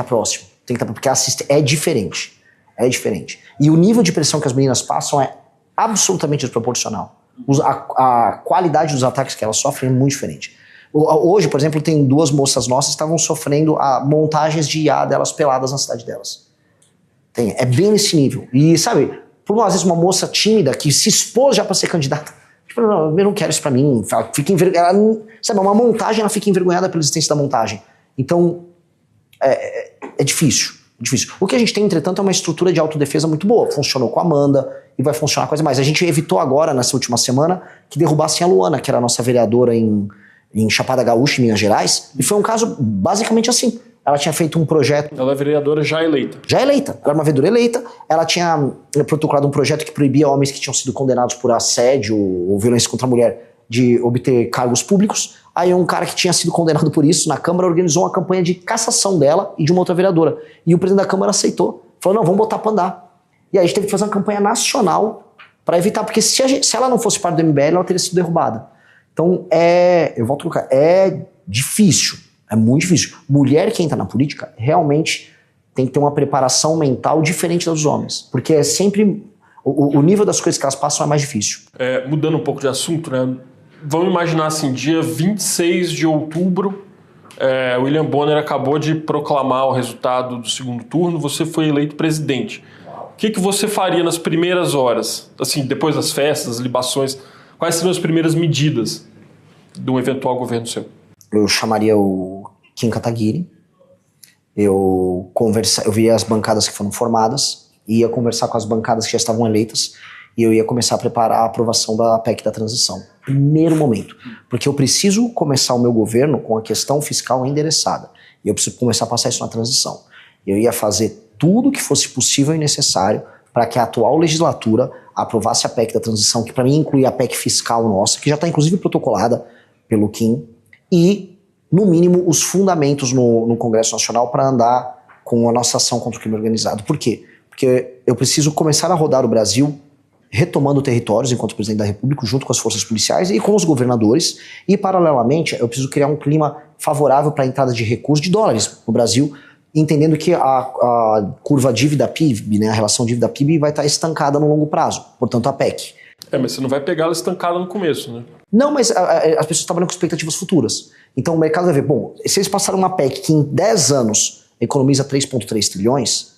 estar próximo. Tem que estar, porque é diferente. É diferente. E o nível de pressão que as meninas passam é absolutamente desproporcional. A qualidade dos ataques que elas sofrem é muito diferente. Hoje, por exemplo, tem 2 moças nossas que estavam sofrendo montagens de IA delas peladas na cidade delas. É bem nesse nível. E, sabe, por às vezes uma moça tímida que se expôs já para ser candidata, tipo, não, eu não quero isso pra mim. Ela fica envergonhada. Sabe, uma montagem, ela fica envergonhada pela existência da montagem. Então, é difícil. Difícil. O que a gente tem, entretanto, é uma estrutura de autodefesa muito boa. Funcionou com a Amanda e vai funcionar coisa mais. A gente evitou agora, nessa última semana, que derrubassem a Luana, que era a nossa vereadora em Chapada Gaúcha, em Minas Gerais. E foi um caso basicamente assim. Ela tinha feito um projeto... Ela é vereadora já eleita. Já eleita. Ela era uma vereadora eleita. Ela tinha protocolado um projeto que proibia homens que tinham sido condenados por assédio ou violência contra a mulher de obter cargos públicos. Aí um cara que tinha sido condenado por isso na Câmara organizou uma campanha de cassação dela e de uma outra vereadora. E o presidente da Câmara aceitou. Falou, não, vamos botar pra andar. E aí a gente teve que fazer uma campanha nacional para evitar, porque se ela não fosse parte do MBL, ela teria sido derrubada. Então eu volto a colocar, é difícil, é muito difícil. Mulher que entra na política realmente tem que ter uma preparação mental diferente da dos homens, porque é sempre, o nível das coisas que elas passam é mais difícil. Mudando um pouco de assunto, né? Vamos imaginar assim, dia 26 de outubro, William Bonner acabou de proclamar o resultado do segundo turno, você foi eleito presidente. O que você faria nas primeiras horas? Assim, depois das festas, das libações, quais seriam as primeiras medidas de um eventual governo seu? Eu chamaria o Kim Kataguiri, eu via as bancadas que foram formadas, ia conversar com as bancadas que já estavam eleitas, e eu ia começar a preparar a aprovação da PEC da transição. Primeiro momento. Porque eu preciso começar o meu governo com a questão fiscal endereçada. E eu preciso começar a passar isso na transição. Eu ia fazer tudo o que fosse possível e necessário para que a atual legislatura aprovasse a PEC da transição, que para mim inclui a PEC fiscal nossa, que já está inclusive protocolada pelo Kim, e, no mínimo, os fundamentos no Congresso Nacional para andar com a nossa ação contra o crime organizado. Por quê? Porque eu preciso começar a rodar o Brasil retomando territórios enquanto presidente da República, junto com as forças policiais e com os governadores, e paralelamente eu preciso criar um clima favorável para a entrada de recursos de dólares no Brasil, entendendo que a curva dívida-PIB, né, a relação dívida-PIB vai estar estancada no longo prazo, portanto a PEC. Mas você não vai pegar ela estancada no começo, né? Não, mas as pessoas trabalham com expectativas futuras. Então o mercado vai ver, bom, se eles passaram uma PEC que em 10 anos economiza 3,3 trilhões,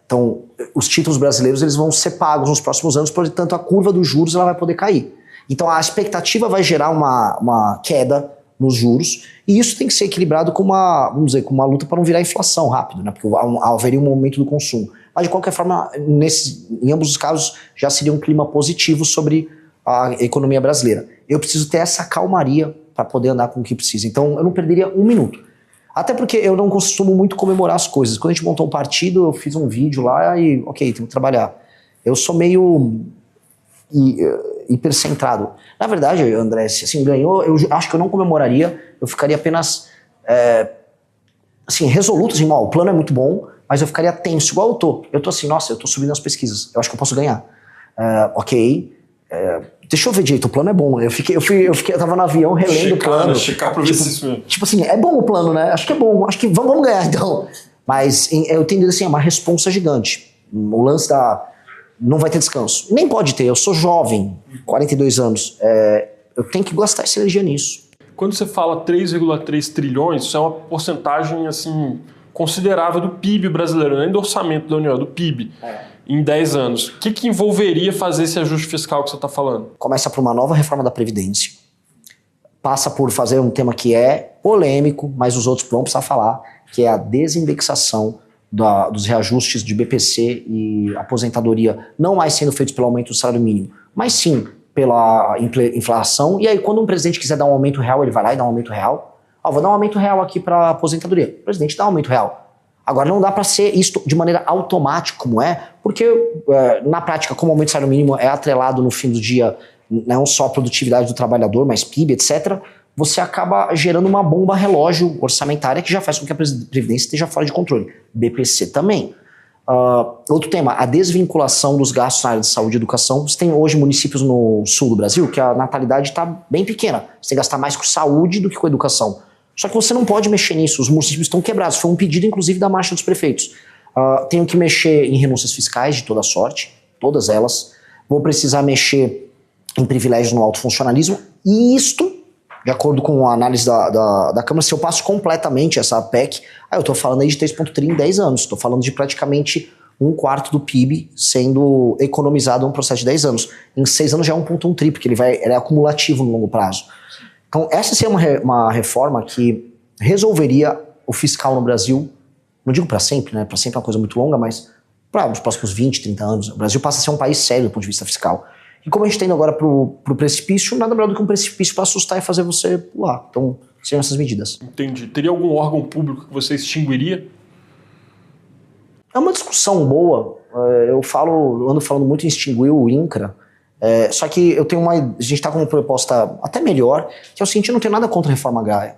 então, os títulos brasileiros eles vão ser pagos nos próximos anos, portanto a curva dos juros ela vai poder cair. Então a expectativa vai gerar uma queda nos juros, e isso tem que ser equilibrado com uma luta para não virar inflação rápido, né? Porque haveria um aumento do consumo. Mas de qualquer forma, em ambos os casos, já seria um clima positivo sobre a economia brasileira. Eu preciso ter essa calmaria para poder andar com o que precisa. Então eu não perderia um minuto. Até porque eu não costumo muito comemorar as coisas. Quando a gente montou um partido, eu fiz um vídeo lá e, ok, tenho que trabalhar. Eu sou meio hipercentrado. Na verdade, André, se assim, ganhou, eu acho que eu não comemoraria, eu ficaria apenas resoluto, assim, o plano é muito bom, mas eu ficaria tenso, igual eu tô. Eu tô assim, nossa, eu tô subindo nas pesquisas, eu acho que eu posso ganhar. Deixa eu ver direito, o plano é bom. Eu tava no avião relendo o plano. Checar pra ver se isso mesmo. Tipo assim, é bom o plano, né? Acho que é bom, acho que vamos ganhar então. Mas eu entendo assim, é uma responsa gigante. O lance não vai ter descanso. Nem pode ter, eu sou jovem, 42 anos. Eu tenho que gastar essa energia nisso. Quando você fala 3,3 trilhões, isso é uma porcentagem assim, considerável do PIB brasileiro, nem do orçamento da União, do PIB. Em 10 anos. O que envolveria fazer esse ajuste fiscal que você está falando? Começa por uma nova reforma da Previdência, passa por fazer um tema que é polêmico, mas os outros vão precisar falar, que é a desindexação dos reajustes de BPC e aposentadoria, não mais sendo feitos pelo aumento do salário mínimo, mas sim pela inflação. E aí quando um presidente quiser dar um aumento real, ele vai lá e dá um aumento real. Vou dar um aumento real aqui para aposentadoria. O presidente dá um aumento real. Agora não dá para ser isso de maneira automática como porque na prática, como o aumento do salário mínimo é atrelado no fim do dia, não só a produtividade do trabalhador, mas PIB, etc., você acaba gerando uma bomba relógio orçamentária que já faz com que a Previdência esteja fora de controle. BPC também. Outro tema, a desvinculação dos gastos na área de saúde e educação. Você tem hoje municípios no sul do Brasil que a natalidade está bem pequena. Você tem que gastar mais com saúde do que com educação. Só que você não pode mexer nisso, os municípios estão quebrados. Foi um pedido, inclusive, da Marcha dos Prefeitos. Tenho que mexer em renúncias fiscais de toda sorte, todas elas. Vou precisar mexer em privilégios no alto funcionalismo. E isto, de acordo com a análise da Câmara, se eu passo completamente essa PEC, eu estou falando aí de 3,3 em 10 anos. Estou falando de praticamente 1/4 do PIB sendo economizado em um processo de 10 anos. Em 6 anos já é 1,1 tri, porque ele é acumulativo no longo prazo. Então, essa seria uma reforma que resolveria o fiscal no Brasil, não digo para sempre, né? Para sempre é uma coisa muito longa, mas para os próximos 20, 30 anos, o Brasil passa a ser um país sério do ponto de vista fiscal. E como a gente está indo agora pro precipício, nada melhor do que um precipício para assustar e fazer você pular. Então, seriam essas medidas. Entendi. Teria algum órgão público que você extinguiria? É uma discussão boa. Eu ando falando muito em extinguir o INCRA. Só que a gente está com uma proposta até melhor, que é o seguinte: eu não tenho nada contra a reforma agrária.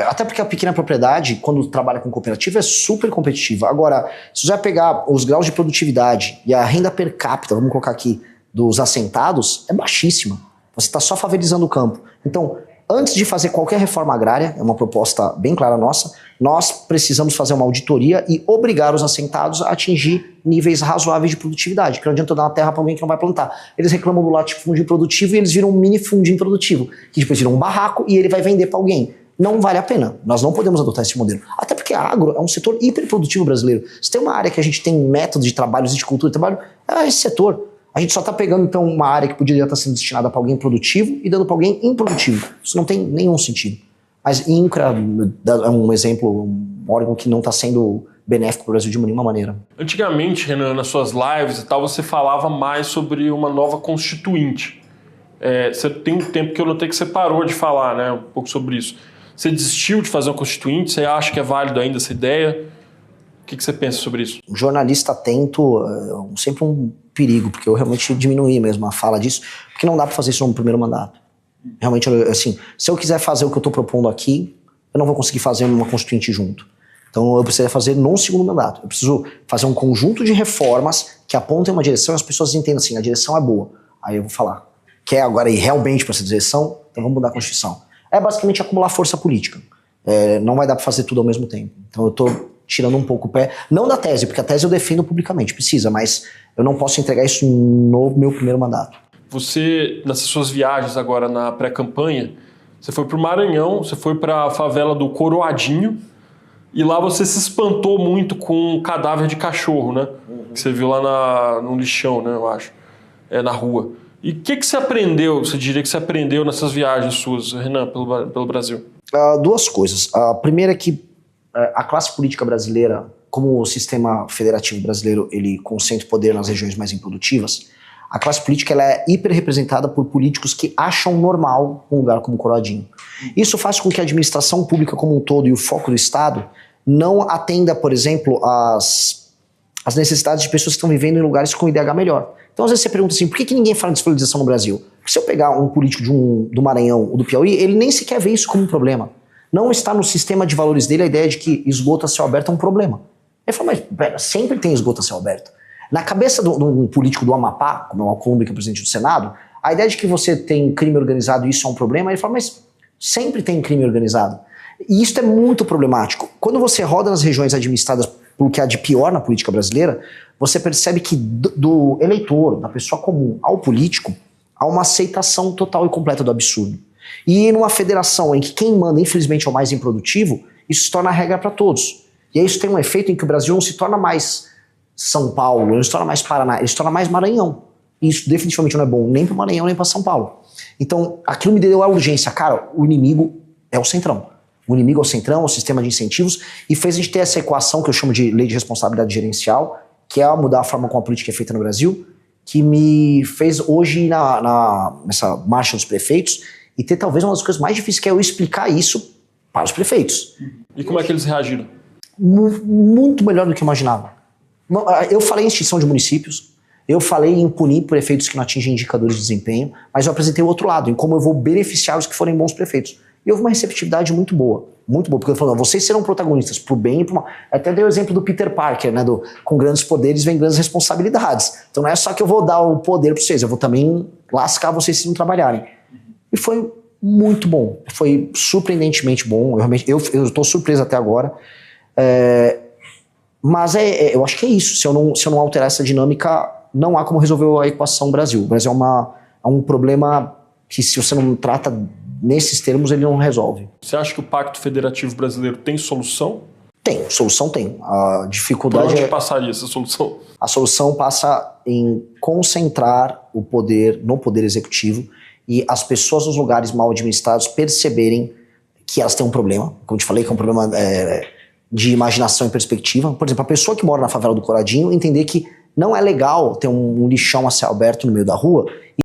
Até porque a pequena propriedade, quando trabalha com cooperativa, é super competitiva. Agora, se você vai pegar os graus de produtividade e a renda per capita, vamos colocar aqui, dos assentados, é baixíssima. Você está só favelizando o campo. Então, antes de fazer qualquer reforma agrária, é uma proposta bem clara nossa, nós precisamos fazer uma auditoria e obrigar os assentados a atingir níveis razoáveis de produtividade, que não adianta eu dar uma terra para alguém que não vai plantar. Eles reclamam do latifúndio produtivo e eles viram um mini fundinho produtivo, que depois viram um barraco e ele vai vender para alguém. Não vale a pena. Nós não podemos adotar esse modelo. Até porque a agro é um setor hiperprodutivo brasileiro. Se tem uma área que a gente tem método de trabalho, de cultura de trabalho, é esse setor. A gente só está pegando, então, uma área que poderia estar sendo destinada para alguém produtivo e dando para alguém improdutivo. Isso não tem nenhum sentido. Mas INCRA é um exemplo, um órgão que não está sendo benéfico para o Brasil de nenhuma maneira. Antigamente, Renan, nas suas lives e tal, você falava mais sobre uma nova constituinte. Você tem um tempo que eu notei que você parou de falar, né, um pouco sobre isso. Você desistiu de fazer uma constituinte? Você acha que é válido ainda essa ideia? O que você pensa sobre isso? Um jornalista atento é sempre um perigo, porque eu realmente diminuí mesmo a fala disso, porque não dá para fazer isso no primeiro mandato. Realmente, assim, se eu quiser fazer o que eu estou propondo aqui, eu não vou conseguir fazer uma constituinte junto. Então eu preciso fazer no segundo mandato. Eu preciso fazer um conjunto de reformas que apontem uma direção e as pessoas entendam assim, a direção é boa. Aí eu vou falar, quer agora ir realmente para essa direção? Então vamos mudar a Constituição. É basicamente acumular força política. Não vai dar para fazer tudo ao mesmo tempo. Então eu estou tirando um pouco o pé, não da tese, porque a tese eu defendo publicamente, precisa, mas eu não posso entregar isso no meu primeiro mandato. Você, nessas suas viagens agora na pré-campanha, você foi para o Maranhão, você foi para a favela do Coroadinho, e lá você se espantou muito com um cadáver de cachorro, né? Que você viu lá no lixão, né, eu acho, na rua. E o que você aprendeu, você diria que você aprendeu nessas viagens suas, Renan, pelo Brasil? Duas coisas. A primeira é que a classe política brasileira, como o sistema federativo brasileiro, ele concentra poder nas regiões mais improdutivas, a classe política ela é hiperrepresentada por políticos que acham normal um lugar como Coroadinho. Isso faz com que a administração pública como um todo e o foco do Estado não atenda, por exemplo, as necessidades de pessoas que estão vivendo em lugares com IDH melhor. Então, às vezes você pergunta assim, por que ninguém fala de desvalorização no Brasil? Porque se eu pegar um político do Maranhão ou do Piauí, ele nem sequer vê isso como um problema. Não está no sistema de valores dele a ideia de que esgoto a céu aberto é um problema. Ele fala, mas pera, sempre tem esgoto a céu aberto. Na cabeça de um político do Amapá, como é o Alcolumbre, que é presidente do Senado, a ideia de que você tem crime organizado e isso é um problema, ele fala, mas sempre tem crime organizado. E isso é muito problemático. Quando você roda nas regiões administradas pelo que há de pior na política brasileira, você percebe que do eleitor, da pessoa comum ao político, há uma aceitação total e completa do absurdo. E numa federação em que quem manda, infelizmente, é o mais improdutivo, isso se torna a regra para todos. E aí isso tem um efeito em que o Brasil não se torna mais São Paulo, não se torna mais Paraná, ele se torna mais Maranhão. E isso definitivamente não é bom nem para o Maranhão, nem para São Paulo. Então, aquilo me deu a urgência. Cara, o inimigo é o Centrão. O inimigo é o Centrão, é o sistema de incentivos, e fez a gente ter essa equação que eu chamo de lei de responsabilidade gerencial, que é mudar a forma como a política é feita no Brasil, que me fez hoje nessa marcha dos prefeitos e ter talvez uma das coisas mais difíceis, que é eu explicar isso para os prefeitos. E como é que eles reagiram? Muito melhor do que eu imaginava. Eu falei em extinção de municípios, eu falei em punir prefeitos que não atingem indicadores de desempenho, mas eu apresentei o outro lado, em como eu vou beneficiar os que forem bons prefeitos. E houve uma receptividade muito boa, porque eu falei, vocês serão protagonistas pro bem e pro mal. Até dei o exemplo do Peter Parker, né, com grandes poderes vem grandes responsabilidades. Então não é só que eu vou dar o poder para vocês, eu vou também lascar vocês se não trabalharem. E foi muito bom. Foi surpreendentemente bom. Eu estou surpreso até agora. Mas eu acho que é isso. Se eu não alterar essa dinâmica, não há como resolver a equação Brasil. O Brasil é um problema que, se você não trata nesses termos, ele não resolve. Você acha que o Pacto Federativo Brasileiro tem solução? Tem, solução tem. A dificuldade Por onde passaria essa solução? A solução passa em concentrar o poder no poder executivo e as pessoas nos lugares mal administrados perceberem que elas têm um problema. Como eu te falei, que é um problema de imaginação e perspectiva. Por exemplo, a pessoa que mora na favela do Coradinho entender que não é legal ter um lixão a céu aberto no meio da rua